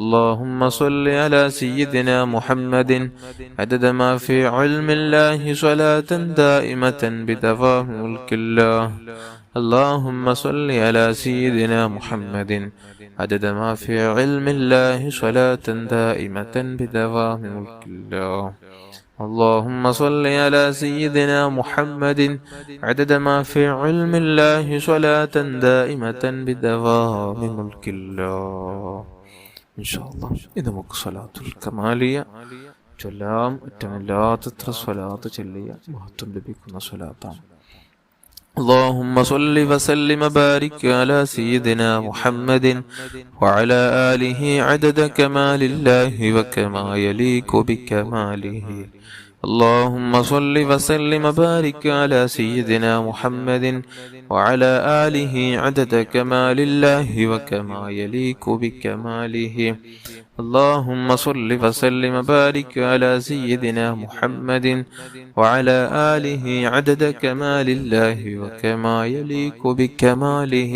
اللهم صل على سيدنا محمد عدد ما في علم الله صلاة دائمة بدوام ملك الله. اللهم صل على سيدنا محمد عدد ما في علم الله صلاة دائمة بدوام ملك الله. اللهم صل على سيدنا محمد عدد ما في علم الله صلاة دائمة بدوام ملك الله. ഇൻഷാല്ലാ ഇത് നമുക്ക് സ്വലാത്തുൽ കമാലിയ ചൊല്ലാം. ഒറ്റമില്ലാത്തത്ര സ്വലാത്ത് ചൊല്ലിയ മഹത്വം ലഭിക്കുന്ന സ്വലാത്താണ്. اللهم صل وسلم وبارك على سيدنا محمد وعلى آله عدد كمال الله وكما يليق بكماله. اللهم صل وسلم وبارك على سيدنا محمد وعلى آله عدد كمال الله وكما يليق بكماله. اللهم صل وسلم وبارك على سيدنا محمد وعلى آله عدد كمال الله وكما يليق بكماله.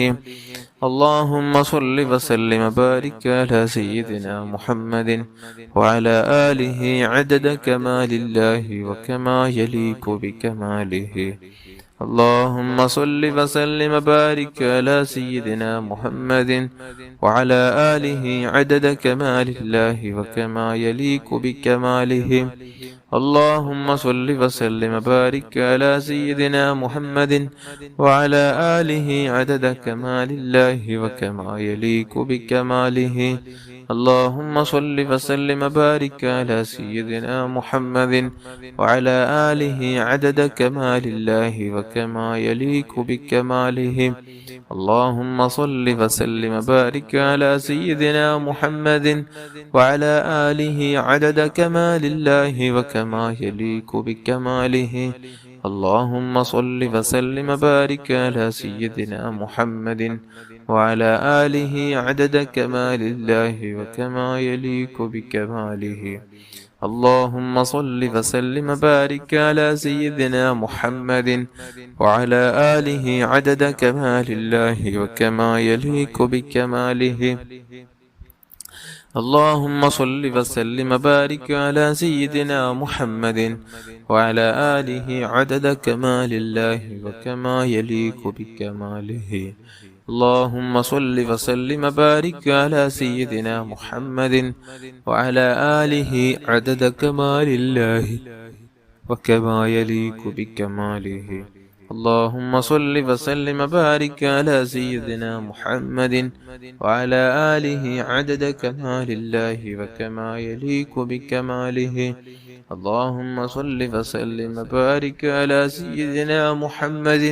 اللهم صل وسلم وبارك على سيدنا محمد وعلى آله عدد كمال الله وكما يليق بكماله. اللهم صل وسلم وبارك على سيدنا محمد وعلى آله عدد كمال الله وكما يليق بكماله. اللهم صل وسلم وبارك على سيدنا محمد وعلى آله عدد كمال الله وكما يليق بكماله. اللهم صل وسلم وبارك على سيدنا محمد وعلى آله عدد كمال الله وكما يليق بكماله. اللهم صل وسلم وبارك على سيدنا محمد وعلى آله عدد كمال الله وكما يليق بكماله. اللهم صل وسلم وبارك على سيدنا محمد وعلى آله عدد كمال الله وكما يليق بكماله. اللهم صل وسلم وبارك على سيدنا محمد وعلى آله عدد كمال الله وكما يليق بكماله. اللهم صل وسلم وبارك على سيدنا محمد وعلى آله عدد كمال الله وكما يليق بكماله. اللهم صل وسلم وبارك على سيدنا محمد وعلى آله عدد كمال الله وكما يليق بكماله. اللهم صل وسلم وبارك على سيدنا محمد وعلى آله عدد كمال الله وكما يليق بكماله. اللهم صل وسلم وبارك على سيدنا محمد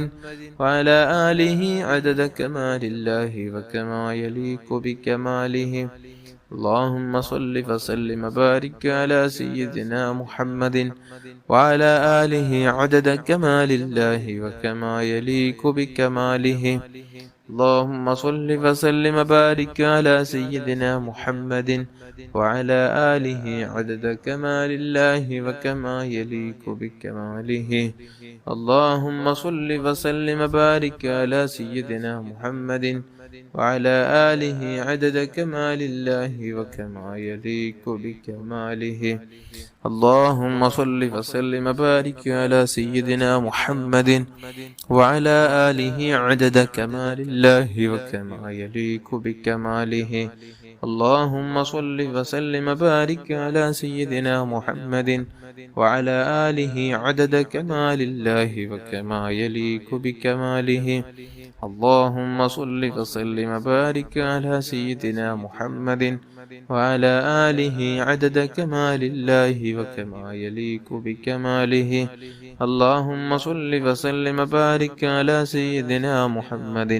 وعلى آله عدد كمال الله وكما يليق بكماله. اللهم صل وسلم وبارك على سيدنا محمد وعلى آله عدد كمال الله وكما يليق بكماله. اللهم صل وسلم وبارك على سيدنا محمد وعلى آله عدد كمال الله وكما يليق بكماله. اللهم صل وسلم وبارك على سيدنا محمد وعلى آله عدد كمال الله وكما يليق بكماله. اللهم صل وسلم وبارك على سيدنا محمد وعلى آله عدد كمال الله وكما يليق بكماله. اللهم صل وسلم وبارك على سيدنا محمد وعلى آله عدد كمال الله وكما يليق بكماله. اللهم صل وسلم وبارك على سيدنا محمد وعلى آله عدد كمال الله وكما يليق بكماله. اللهم صل وسلم وبارك على سيدنا محمد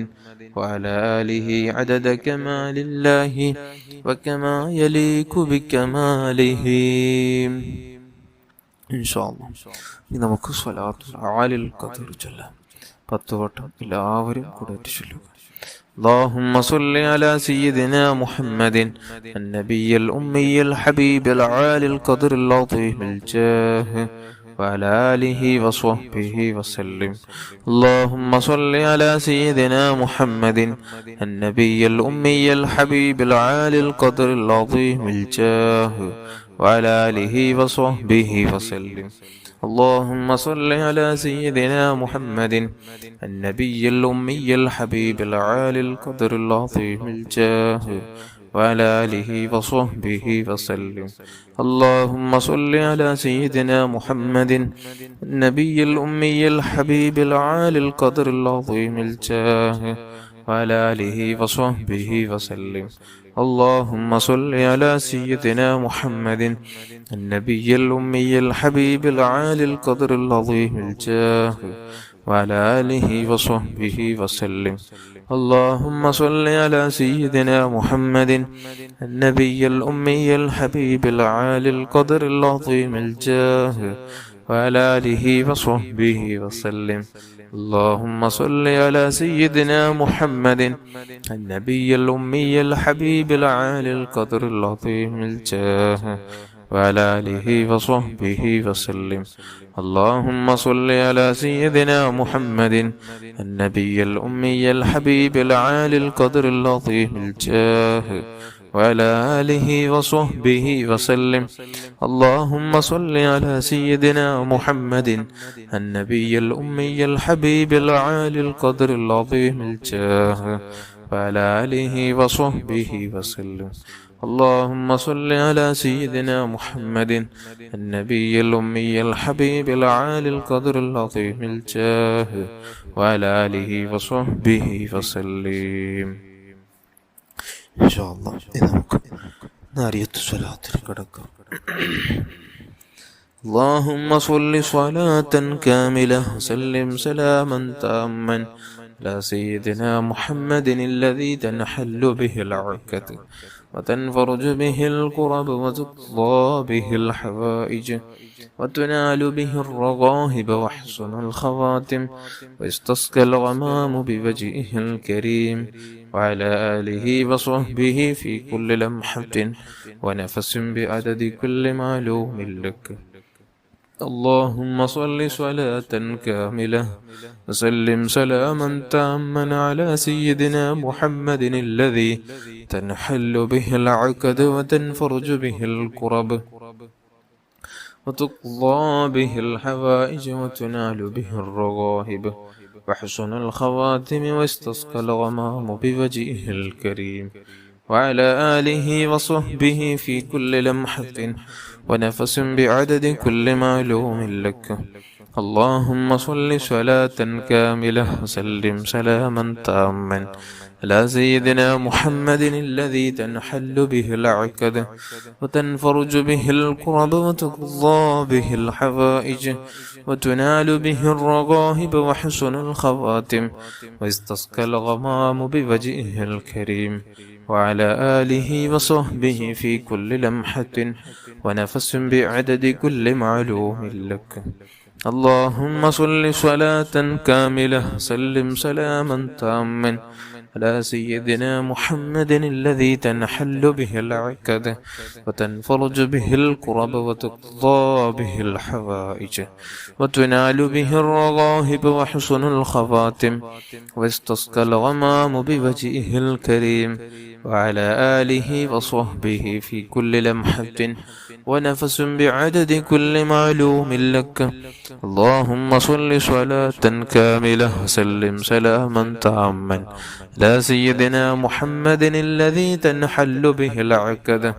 وعلى آله عدد كمال الله وكما يليق بكماله. إن شاء الله നമുക്ക് സ്വലാത്തുൽ ആലിൽ ഖദർ ചൊല്ലാം. 10 വട്ടം എല്ലാവരും കൂടെ ചൊല്ലുക. اللهم صل على سيدنا محمد النبي الأمي الحبيب العالي القدر العظيم الجاه وعلى آله وصحبه وسلم. اللهم صل على سيدنا محمد النبي الأمي الحبيب العالي القدر العظيم الجاه وعلى آله وصحبه وسلم. اللهم صل على سيدنا محمد النبي الأمي الحبيب العالي القدر العظيم الجاه وعلى آله وصحبه وسلم. اللهم صل على سيدنا محمد النبي الأمي الحبيب العالي القدر العظيم الجاه وعلى آله وصحبه وسلم. اللهم صل على سيدنا محمد النبي الأمي الحبيب العالي القدر العظيم الجاه وعلى آله وصحبه وسلم. اللهم صل على سيدنا محمد النبي الأمي الحبيب العالي القدر العظيم الجاه وعلى آله وصحبه وسلم. اللهم صل على سيدنا محمد النبي الأمي الحبيب العالي القدر العظيم الجاه وعلى آله وصحبه وسلم. اللهم صل على سيدنا محمد النبي الأمي الحبيب العالي القدر العظيم الجاه وعلى آله وصحبه وسلم. اللهم صل على سيدنا محمد النبي الأمي الحبيب العالي القدر العظيم الجاه وعلى آله وصحبه وسلم. اللهم صل على سيدنا محمد النبي الأمي الحبيب العالي القدر العظيم الجاه وعلى آله وصحبه وسلم. إن شاء الله إذا ممكن نارية الصلاة لكدكم. اللهم صل صلاة كاملة وسلم سلاما تاما على سيدنا محمد الذي تنحل به العركة وتنفرج به الكرب وتقضى به الحوائج وتنال به الرغائب وحسن الخواتم ويستسقى الغمام بوجهه الكريم وعلى آله وصحبه في كل لمحة ونفس بعدد كل معلوم لك. اللهم صل صلاة كاملة وسلم سلاما تاما على سيدنا محمد الذي تنحل به العقد وتنفرج به الكرب وتقضى به الحوائج وتنال به الرغائب وحسن الخواتم واستسقى الغمام بوجهه الكريم وعلى آله وصحبه في كل لمحة ونفس بعدد كل معلوم لك. اللهم صل صلاة كاملة وسلم سلاما تاما على سيدنا محمد الذي تنحل به العقد وتنفرج به الكرب وتقضى به الحوائج وتنال به الرغائب وحسن الخواتم ويستسقى الغمام بوجهه الكريم وعلى آله وصحبه في كل لمحة ونفس بعدد كل معلوم لك. اللهم صل صلاة كاملة سلم سلاما تاما على سيدنا محمد الذي تنحل به العقد وتنفرج به الكرب وتقضى به الحوائج وتنال به الرغائب وحسن الخواتم ويستسقى الغمام بوجهه الكريم وعلى آله وصحبه في كل لمحة ونفس بعدد كل معلوم لك. اللهم صل صلاة كاملة وسلم سلاما تاما على سيدنا محمد الذي تنحل به العقد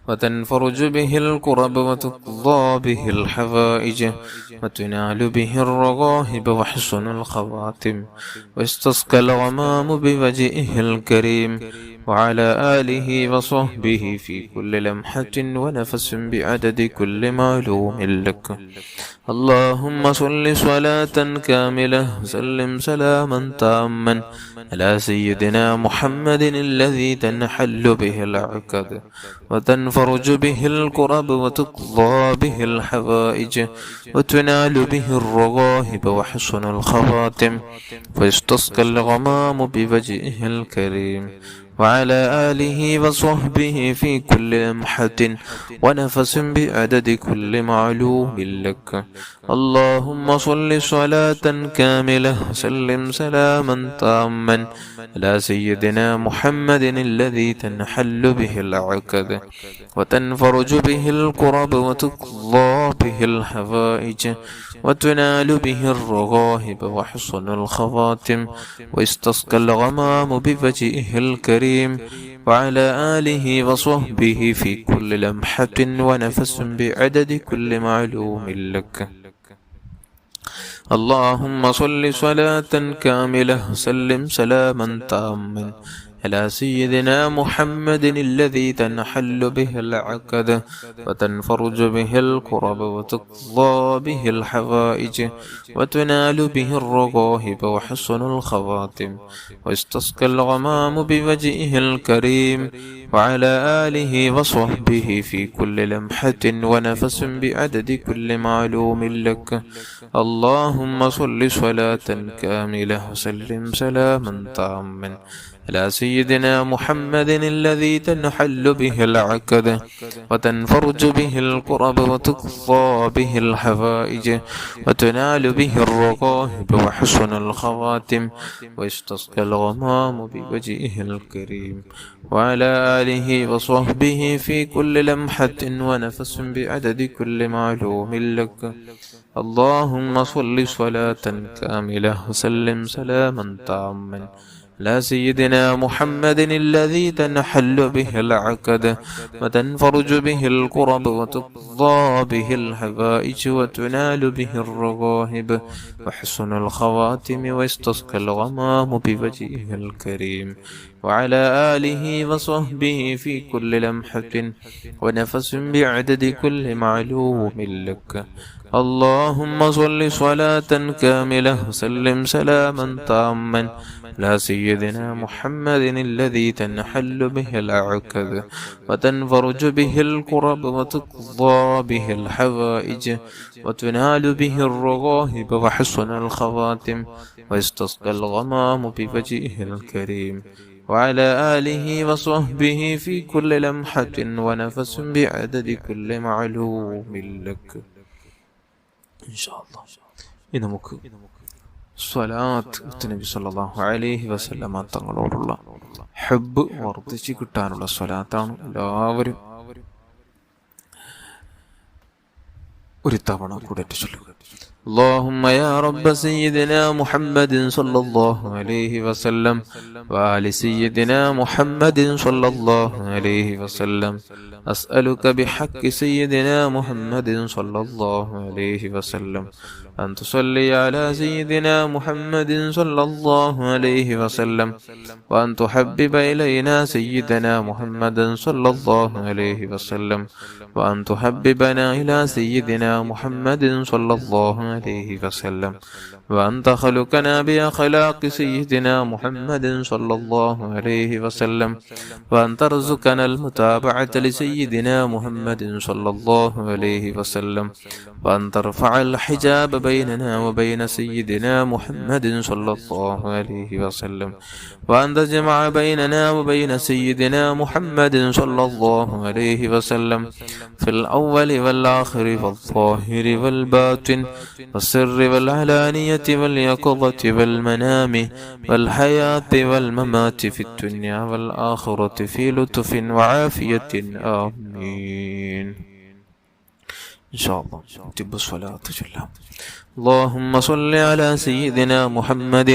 وتنفرج به الكرب وتقضى به الحوائج وتنال به الرغائب وحسن الخواتم ويستسقى الغمام بوجهه الكريم وعلى آله وصحبه في كل لمحة ونفس بعدد كل معلوم لك. اللهم صل صلاة كاملة وسلم سلاما تاما على سيدنا محمد الذي تنحل به العقد وتنفرج به الكرب وتقضى به الحوائج وتنال به الرغائب وحسن الخواتم ويستسقى الغمام بوجهه الكريم وعلى آله وصحبه في كل لمحة ونفس بعدد كل معلوم لك. اللهم صل صلاة كاملة وسلم سلاما تاما على سيدنا محمد الذي تنحل به العقد وتنفرج به الكرب وتقضى به الحوائج وتنال به الرغائب وحسن الخواتم ويستسقى الغمام بوجهه الكريم وعلى آله وصحبه في كل لمحة ونفس بعدد كل معلوم لك. اللهم صل صلاة كاملة وسلم سلاما تاما على سيدنا محمد الذي تنحل به العقد وتنفرج به الكرب وتقضى به الحوائج وتنال به الرغائب وحسن الخواتم ويستسقى الغمام بوجهه الكريم وعلى آله وصحبه في كل لمحة ونفس بعدد كل معلوم لك. اللهم صل صلاة كاملة وسلم سلاما تاما على سيدنا محمد الذي تنحل به العقد وتنفرج به الكرب وتقضى به الحوائج وتنال به الرغائب وحسن الخواتم ويستسقى الغمام بوجهه الكريم وعلى آله وصحبه في كل لمحة ونفس بعدد كل معلوم لك. اللهم صل صلاة كاملة وسلم سلاما تاما على سيدنا محمد الذي تنحل به العقد وتنفرج به الكرب وتقضى به الحوائج وتنال به الرغائب وحسن الخواتم ويستسقى الغمام بوجهه الكريم وعلى آله وصحبه في كل لمحة ونفس بعدد كل معلوم لك. اللهم صل صلاة كاملة وسلم سلاما تاما على سيدنا محمد الذي تنحل به العقد وتنفرج به الكرب وتقضى به الحوائج وتنال به الرغائب وحسن الخواتم ويستسقى الغمام بوجهه الكريم وعلى آله وصحبه في كل لمحة ونفس بعدد كل معلوم لك. ഇനി നമുക്ക് സ്വലാത്ത് നബി സല്ലല്ലാഹു അലൈഹി വസല്ലമ തങ്ങളോടുള്ള ഹബ്ബ് വർദ്ധിച്ചു കിട്ടാനുള്ള സ്വലാത്താണ് എല്ലാവരും ഒരു തവണ കൂടെ ചൊല്ലുക. اللهم يا رب سيدنا محمد صلى الله عليه وسلم وآل سيدنا محمد صلى الله عليه وسلم أسألك بحق سيدنا محمد صلى الله عليه وسلم أن تصلي على سيدنا محمد صلى الله عليه وسلم وأن تحبب إلينا سيدنا محمد صلى الله عليه وسلم وأن تحببنا إلى سيدنا محمد صلى الله عليه وسلم وأن تخلقنا بأخلاق سيدنا محمد صلى الله عليه وسلم وأن ترزقنا المتابعة لسيدنا محمد صلى الله عليه وسلم وأن ترفع الحجاب بيننا وبين سيدنا محمد صلى الله عليه وسلم وأن تجمع بيننا وبين سيدنا محمد صلى الله عليه وسلم في الأول والآخر والظاهر والباطن والسر والعلانية واليقظة والمنام والحياة والممات في الدنيا والآخرة في لطف وعافية آمين. إن شاء الله تب الصلاة جلها. اللهم صل على سيدنا محمد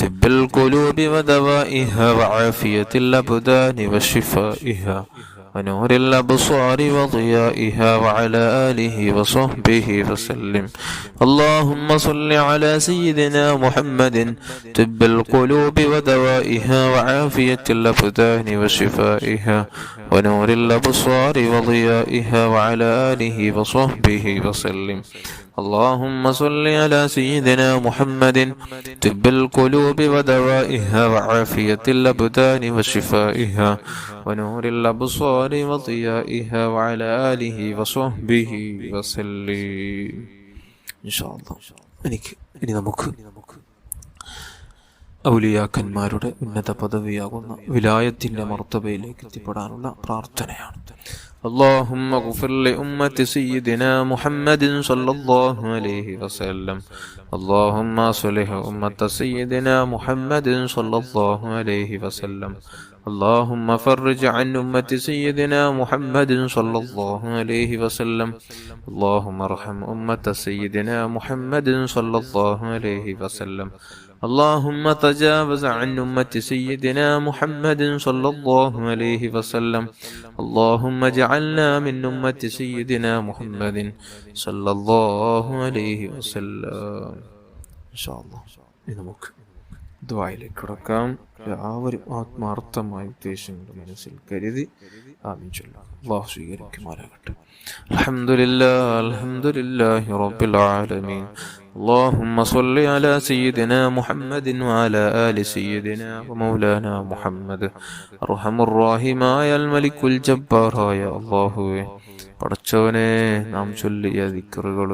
طب القلوب ودوائها وعافية الأبدان وشفائها ونور الأبصار وضيائها وعلى آله وصحبه وسلم. اللهم صل على سيدنا محمد طب القلوب ودوائها وعافية الأبدان وشفائها ونور الأبصار وضيائها وعلى آله وصحبه وسلم. اللهم صل على سيدنا محمد طب القلوب ودوائها وعافية الأبدان وشفائها ونور الأبصار وضيائها وعلى آله وصحبه وسلم. إن شاء الله. ഇനി നമുക്ക് ഔലിയാക്കന്മാരുടെ ഉന്നത പദവിയാകുന്ന വിലായത്തിന്റെ മർത്തബയിലേക്ക് എത്തിപ്പെടാനുള്ള പ്രാർത്ഥനയാണ്. اللهم اغفر لأمة سيدنا محمد صلى الله عليه وسلم. اللهم صلح أمة سيدنا محمد صلى الله عليه وسلم. اللهم فرج عن أمة سيدنا محمد صلى الله عليه وسلم. اللهم ارحم أمة سيدنا محمد صلى الله عليه وسلم. اللهم تجاوز عن أمة سيدنا محمد صلى الله عليه وسلم. اللهم اجعلنا من أمة سيدنا محمد صلى الله عليه وسلم. إن شاء الله നമുക്ക് ദുആയിലേക്ക് കടക്കാം. എല്ലാവരും ആത്മാർത്ഥമായ ഉദ്ദേശങ്ങൾ മനസ്സിൽ കരുതി ആമീൻ ചൊല്ലാം. അല്ലാഹു സ്വീകരിക്കുമാറാകട്ടെ. അൽഹംദുലില്ലാഹി റബ്ബിൽ ആലമീൻ. اللهم صل على سيدنا محمد وعلى آل سيدنا ومولانا محمد. أرحم الراحماയ الملك الجبار يا الله. പടച്ചവനെ, നാം ചൊല്ലിയ ദിക്റുകൾ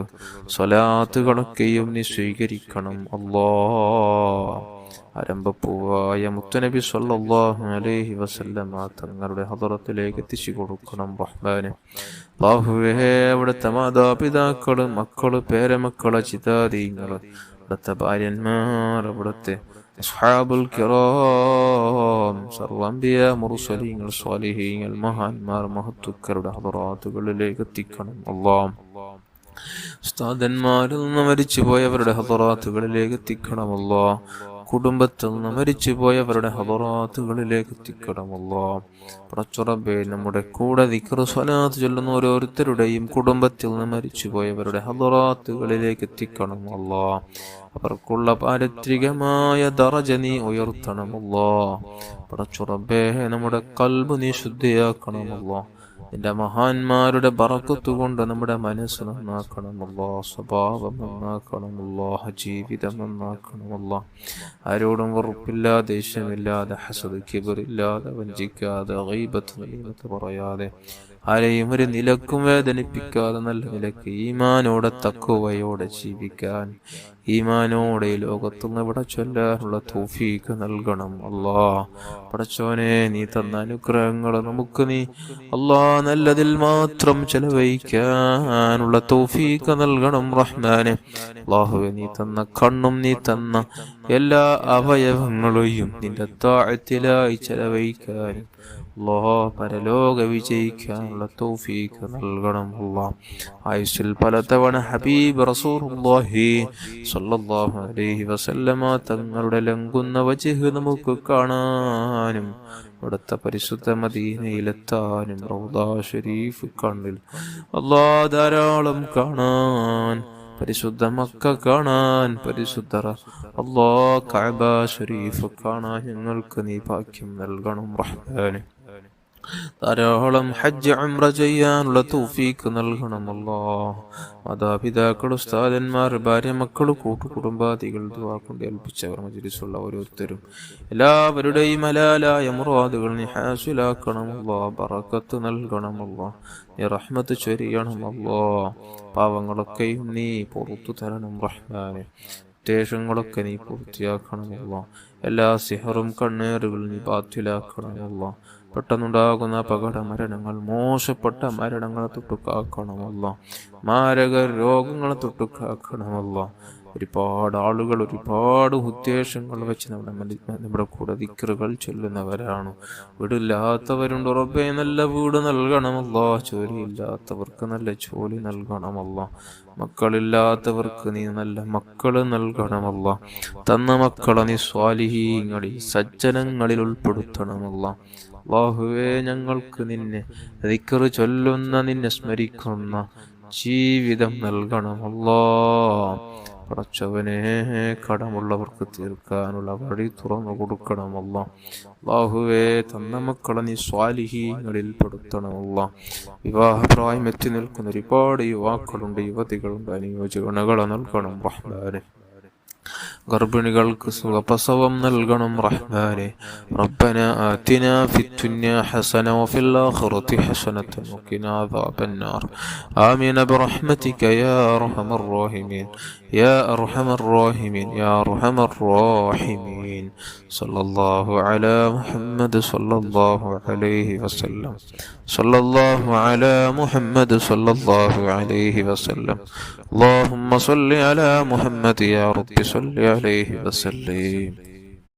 സ്വലാത്തുകളൊക്കെയും നീ സ്വീകരിക്കണം അല്ലാഹ്. ആരംഭപ്പൂവായ മുത്തുനബി സ്വല്ലല്ലാഹു അലൈഹി വസല്ലമ തങ്ങളുടെ ഹദറത്തിലേക്ക് എത്തിച്ചു കൊടുക്കണം റഹ്മാനെ. അല്ലാഹുവേ, അവിടുത്തെ മാതാപിതാക്കള്, മക്കള്, പേരമക്കള്, ചിതാദീങ്ങള്, അവിടുത്തെ ഭാര്യന്മാർ, അവിടുത്തെ അസ്ഹാബുൽ കിറാം, സർവ്വഅംബിയാ, മുർസലീങ്ങൾ, സ്വാലിഹീങ്ങൾ, മഹാന്മാർ, മഹത്തുക്കളുടെ ഹദറാത്തുകളിലേക്ക് എത്തിക്കണം അല്ലാഹ്. ഉസ്താദന്മാരിൽ നിന്ന് മരിച്ചുപോയവരുടെ ഹദറാത്തുകളിലേക്ക് എത്തിക്കണം അല്ലാഹ്. കുടുംബത്തിൽ നിന്ന് മരിച്ചുപോയവരുടെ ഹദറാത്തുകളിലേക്ക് എത്തിക്കണം അല്ലാഹ്. പടച്ചറബ്ബേ, നമ്മുടെ കൂടെ ദിക്റ് സ്വലാത്ത് ചൊല്ലുന്ന ഓരോരുത്തരുടെയും കുടുംബത്തിൽ നിന്ന് മരിച്ചുപോയവരുടെ ഹദറാത്തുകളിലേക്ക് എത്തിക്കണം അല്ലാഹ്. അവർക്കുള്ള പാരത്രികമായ ദറജ നീ ഉയർത്തണം അല്ലാഹ്. പടച്ചറബ്ബേ, നമ്മുടെ ഖൽബ് നീ ശുദ്ധിയാക്കണം അല്ലാഹ്. നിന്റെ മഹാന്മാരുടെ ബറക്കത്ത് കൊണ്ട് നമ്മുടെ മനസ്സ് നന്നാക്കണമല്ലോ, സ്വഭാവം നന്നാക്കണമല്ലോ, ജീവിതം നന്നാക്കണമല്ലോ. ആരോടും വെറുപ്പില്ലാതെ, ദേഷ്യമില്ലാതെ, ഹസദ് കിബറില്ലാതെ, വഞ്ചിക്കാതെ, ഗീബത്ത് നമീമത്ത് പറയാതെ, ആരെയും ഒരു നിലക്കും വേദനിപ്പിക്കാതെ നല്ല നിലക്ക് ഈമാനോടെ തഖ്വയോടെ ജീവിക്കാൻ, ഈമാനോടെ ഈ ലോകത്തുനിന്ന് ഇവിടെ ചൊല്ലാനുള്ള തൗഫീഖ് നൽകണം അല്ലാഹ്. പടച്ചോനെ, നീ തന്ന അനുഗ്രഹങ്ങൾ നമുക്ക് നീ അല്ലാഹ് നല്ലതിൽ മാത്രം ചെലവഴിക്കാനുള്ള തൗഫീഖ് നൽകണം റഹ്മാനെ. അല്ലാഹുവേ, നീ തന്ന കണ്ണും നീ തന്ന എല്ലാ അവയവങ്ങളെയും നിന്റെ താഅത്തിലായി ചെലവഴിക്കാനും അല്ലാഹ് പരലോക വിജയിക്കാനുള്ള തൗഫീഖ് നൽകണം അല്ലാഹ്. ആയുസ്സിൽ പലതവണ ഹബീബ് റസൂലുള്ളാഹി സ്വല്ലല്ലാഹു അലൈഹി വസല്ലമ തങ്ങളുടെ ലംഘുന്ന വജ്ഹ് നമുക്ക് കാണാനും അവിടുത്തെ പരിശുദ്ധ മദീനയിലെത്താനും റൗദാ ഷരീഫ് കണ്ണിൽ അല്ലാഹ് ധാരാളം കാണാൻ, പരിശുദ്ധ മക്ക കാണാൻ, പരിശുദ്ധ അല്ലാഹ് കഅബ ഷരീഫ് കാണാൻ ഞങ്ങൾക്ക് നീ ഭാഗ്യം നൽകണം റഹ്മാനെ. ധാരാളം ഹജ്ജ് ഉംറ ചെയ്യാനുള്ള തൗഫീഖ് നൽകണം അല്ലാഹ്. മാതാപിതാക്കൾ, ഉസ്താദന്മാർ, ഭാര്യ, മക്കൾ, കൂട്ടുകുടുംബാദികൾ, ദുആ കൊണ്ട് ഏൽപ്പിച്ചവർ, മജ്ലിസുള്ള ഓരോരുത്തരും എല്ലാവരുടെയും ഹലാലായ മുറാദുകൾ നീ ഹാസിലാക്കണം അല്ലാഹ്. ബറക്കത്ത് നൽകണം അല്ലാഹ്. നീ റഹ്മത്ത് ചൊരിയണം അല്ലാഹ്. പാവങ്ങളൊക്കെയും നീ പുറത്തു തരണം റഹ്മാനെ. ഉദ്ദേശങ്ങളൊക്കെ നീ പൂർത്തിയാക്കണം അല്ലാഹ്. എല്ലാ സിഹറും കണ്ണേറുകളും നീ ബാത്തിലാക്കണം അല്ലാഹ്. പെട്ടെന്നുണ്ടാകുന്ന അപകട മരണങ്ങൾ, മോശപ്പെട്ട മരണങ്ങളെ തൊട്ടു കാക്കണമല്ല, മാരക രോഗങ്ങളെ തൊട്ടു കാക്കണമല്ല. ഒരുപാട് ആളുകൾ ഒരുപാട് ഉദ്ദേശങ്ങൾ വെച്ച് നമ്മുടെ കൂടെ ദിക്റുകൾ ചൊല്ലുന്നവരാണ്. വീടില്ലാത്തവരുണ്ട് റബ്ബേ, നല്ല വീട് നൽകണമല്ലോ. ജോലിയില്ലാത്തവർക്ക് നല്ല ജോലി നൽകണമല്ലോ. മക്കളില്ലാത്തവർക്ക് നീ നല്ല മക്കള് നൽകണമല്ലോ. തന്ന മക്കളെ നീ സ്വാലിഹീങ്ങളിൽ, സജ്ജനങ്ങളിൽ ഉൾപ്പെടുത്തണമല്ലോ. അല്ലാഹുവേ, ഞങ്ങൾക്ക് നിന്നെ ദിക്റ് ചൊല്ലുന്ന, നിന്നെ സ്മരിക്കുന്ന ജീവിതം നൽകണമല്ലോ. പടച്ചവനെ, കടമുള്ളവർക്ക് തീർക്കാനുള്ള വഴി തുറന്നു കൊടുക്കണമല്ലോ. അല്ലാഹുവേ, തന്ന മക്കളെ നീ സ്വാലിഹീങ്ങളിൽ പെടുത്തണമല്ലോ. വിവാഹപ്രായം എത്തി നിൽക്കുന്ന ഒരുപാട് യുവാക്കളുണ്ട്, യുവതികളുണ്ട്, അനുയോജ്യഗണകളെ നൽകണം റഹ്മാനെ. ഗർഭിണികൾക്ക് സുഖപ്രസവം നൽകണം റഹ്മാനെ. റബ്ബന ആതിനാ ഫിദ്ദുനിയാ ഹസന വഫിൽ ആഖിറതി ഹസനതൻ വഖിനാ അദാബന്നാർ. ആമീൻ ബിറഹ്മതിക യാ അർഹമർ റഹീമീൻ يا أرحم الراحمين يا أرحم الراحمين. صلى الله على محمد صلى الله عليه وسلم. صلى الله على محمد صلى الله عليه وسلم. اللهم صل على محمد يا رب صل عليه وسلم.